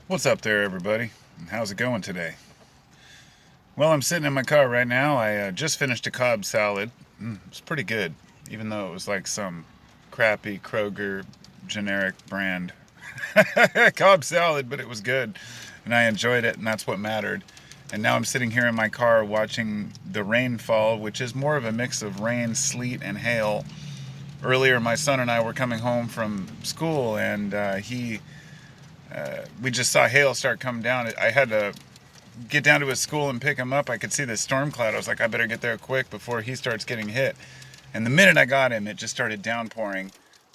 What's up there, everybody? How's it going today? Well, I'm sitting in my car right now. I just finished a Cobb salad. It's pretty good, even though it was like some crappy Kroger generic brand Cobb salad, but it was good, and I enjoyed it, and that's what mattered. And now I'm sitting here in my car watching the rain fall, which is more of a mix of rain, sleet, and hail. Earlier, my son and I were coming home from school, and we just saw hail start coming down. I had to get down to his school and pick him up. I could see the storm cloud. I was like, I better get there quick before he starts getting hit. And the minute I got him, it just started downpouring.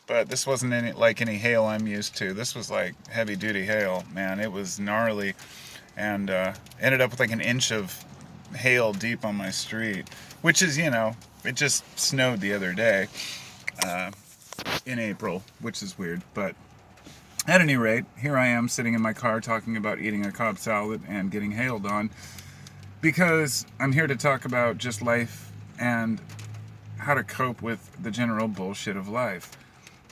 But this wasn't any hail I'm used to. This was like heavy duty hail, man. It was gnarly, and ended up with like an inch of hail deep on my street, which is, it just snowed the other day uh, in April, which is weird. But at any rate, here I am sitting in my car talking about eating a Cobb salad and getting hailed on because I'm here to talk about just life and how to cope with the general bullshit of life.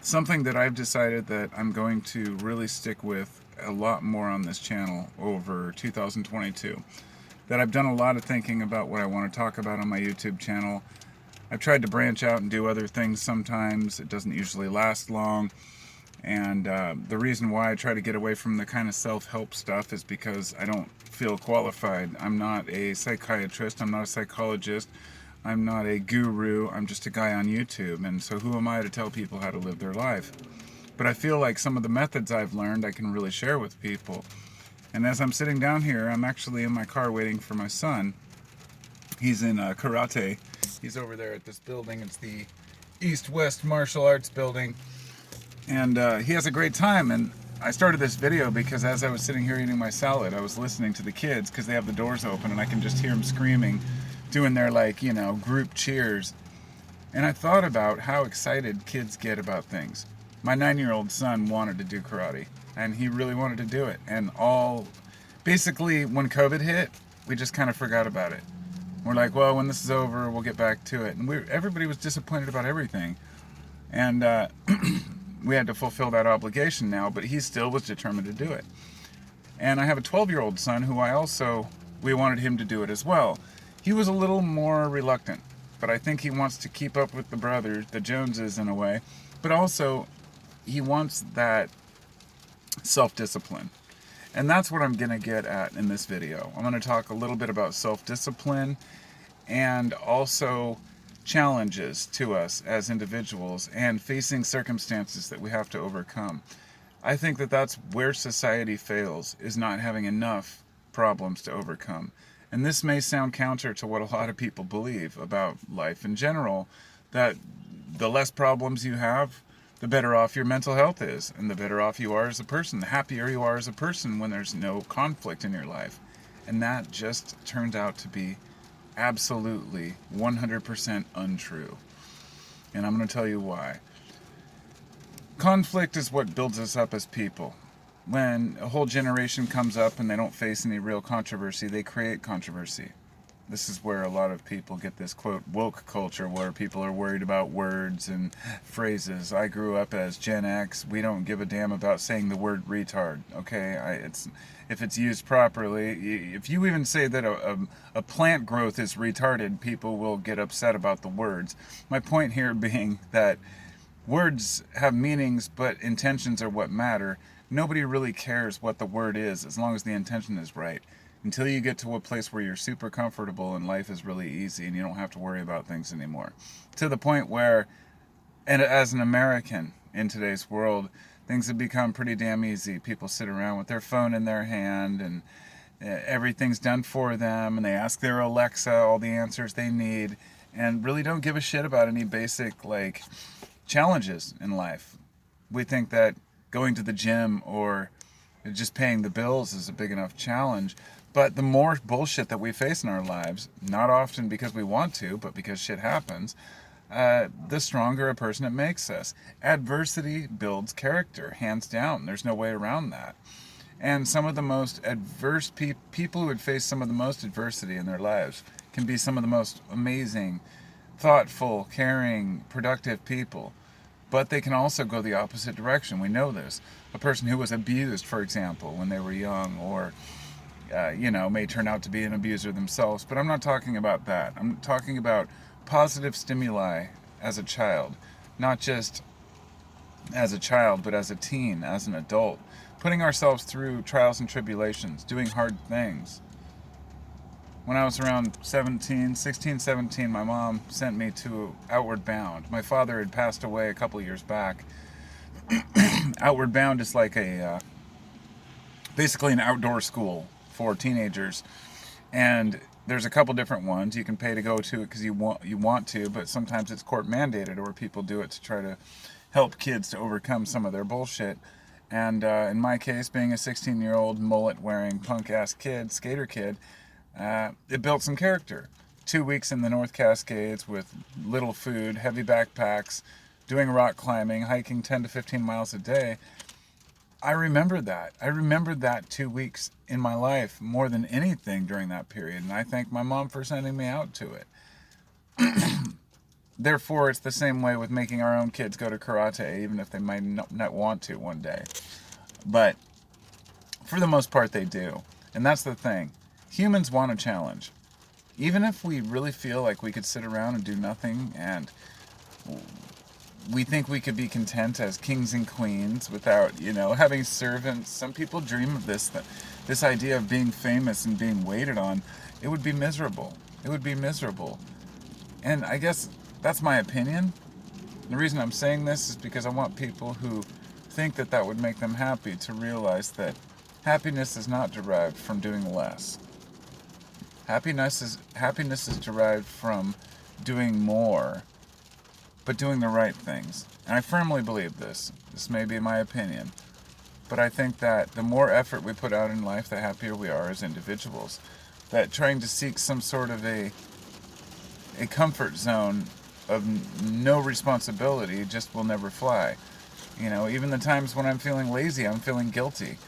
Something that I've decided that I'm going to really stick with a lot more on this channel over 2022. That I've done a lot of thinking about what I want to talk about on my YouTube channel. I've tried to branch out and do other things sometimes. It doesn't usually last long. And the reason why I try to get away from the kind of self-help stuff is because I don't feel qualified. I'm not a psychiatrist. I'm not a psychologist. I'm not a guru. I'm just a guy on YouTube. And so who am I to tell people how to live their life? But I feel like some of the methods I've learned I can really share with people. And as I'm sitting down here, I'm actually in my car waiting for my son. He's in karate. He's over there at this building. It's the East-West Martial Arts building. And he has a great time. And I started this video because as I was sitting here eating my salad, I was listening to the kids because they have the doors open and I can just hear them screaming, doing their group cheers. And I thought about how excited kids get about things. My 9-year-old son wanted to do karate, and he really wanted to do it. And basically when COVID hit, we just kind of forgot about it. We're like, well, when this is over, we'll get back to it. And everybody was disappointed about everything. And we had to fulfill that obligation now, but he still was determined to do it. And I have a 12-year-old son who we wanted him to do it as well. He was a little more reluctant, but I think he wants to keep up with the brothers, the Joneses in a way, but also he wants that self-discipline. And that's what I'm going to get at in this video. I'm going to talk a little bit about self-discipline and also challenges to us as individuals and facing circumstances that we have to overcome. I think that that's where society fails, is not having enough problems to overcome. And this may sound counter to what a lot of people believe about life in general, that the less problems you have, the better off your mental health is, and the better off you are as a person, the happier you are as a person when there's no conflict in your life. And that just turned out to be absolutely 100% untrue. And I'm going to tell you why. Conflict is what builds us up as people. When a whole generation comes up and they don't face any real controversy, they create controversy. This is where a lot of people get this, quote, woke culture, where people are worried about words and phrases. I grew up as Gen X. We don't give a damn about saying the word retard, okay? If it's used properly, if you even say that a plant growth is retarded, people will get upset about the words. My point here being that words have meanings, but intentions are what matter. Nobody really cares what the word is as long as the intention is right. Until you get to a place where you're super comfortable and life is really easy and you don't have to worry about things anymore. To the point where, and as an American in today's world, things have become pretty damn easy. People sit around with their phone in their hand and everything's done for them, and they ask their Alexa all the answers they need and really don't give a shit about any basic challenges in life. We think that going to the gym or just paying the bills is a big enough challenge. But the more bullshit that we face in our lives, not often because we want to, but because shit happens, the stronger a person it makes us. Adversity builds character, hands down. There's no way around that. And some of the most adverse people who would face some of the most adversity in their lives can be some of the most amazing, thoughtful, caring, productive people. But they can also go the opposite direction. We know this. A person who was abused, for example, when they were young, or may turn out to be an abuser themselves. But I'm not talking about that. I'm talking about positive stimuli as a child, not just as a child, but as a teen, as an adult. Putting ourselves through trials and tribulations, doing hard things. When I was around 16, 17, my mom sent me to Outward Bound. My father had passed away a couple of years back. Outward Bound is like basically an outdoor school for teenagers. And there's a couple different ones. You can pay to go to it because you want to, but sometimes it's court mandated, or people do it to try to help kids to overcome some of their bullshit. And in my case, being a 16-year-old mullet-wearing punk-ass kid, skater kid, it built some character. 2 weeks in the North Cascades with little food, heavy backpacks, doing rock climbing, hiking 10 to 15 miles a day. I remember that. I remembered that 2 weeks in my life more than anything during that period, and I thank my mom for sending me out to it. Therefore, it's the same way with making our own kids go to karate, even if they might not want to one day. But for the most part, they do. And that's the thing. Humans want a challenge. Even if we really feel like we could sit around and do nothing, and we think we could be content as kings and queens without, having servants. Some people dream of this idea of being famous and being waited on. It would be miserable. It would be miserable. And I guess that's my opinion. The reason I'm saying this is because I want people who think that would make them happy to realize that happiness is not derived from doing less. Happiness is derived from doing more, but doing the right things. And I firmly believe this. This may be my opinion. But I think that the more effort we put out in life, the happier we are as individuals. That trying to seek some sort of a comfort zone of no responsibility just will never fly. Even the times when I'm feeling lazy, I'm feeling guilty.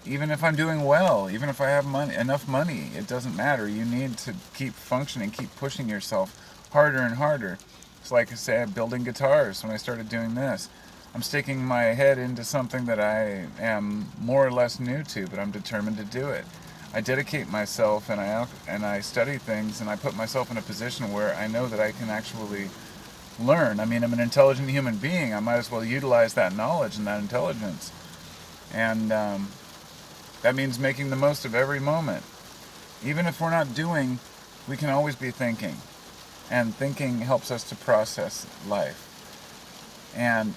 Even if I'm doing well, even if I have enough money, it doesn't matter. You need to keep functioning, keep pushing yourself harder and harder. It's like I say, I'm building guitars. When I started doing this, I'm sticking my head into something that I am more or less new to, but I'm determined to do it. I dedicate myself, and I study things, and I put myself in a position where I know that I can actually learn. I mean, I'm an intelligent human being. I might as well utilize that knowledge and that intelligence. And that means making the most of every moment. Even if we're not doing, we can always be thinking. And thinking helps us to process life. And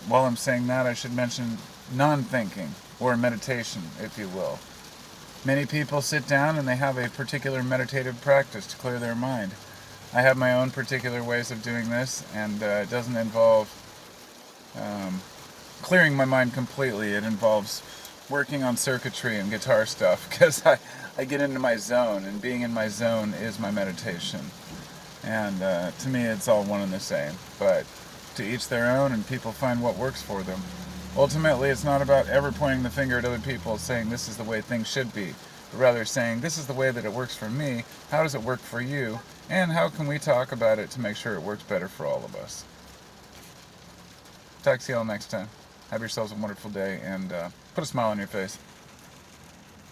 while I'm saying that, I should mention non-thinking, or meditation, if you will. Many people sit down and they have a particular meditative practice to clear their mind. I have my own particular ways of doing this, and it doesn't involve clearing my mind completely. It involves working on circuitry and guitar stuff, because I get into my zone, and being in my zone is my meditation. And to me, it's all one and the same. But to each their own, and people find what works for them. Ultimately, it's not about ever pointing the finger at other people saying this is the way things should be, but rather saying this is the way that it works for me, how does it work for you, and how can we talk about it to make sure it works better for all of us. Talk to you all next time. Have yourselves a wonderful day, and put a smile on your face.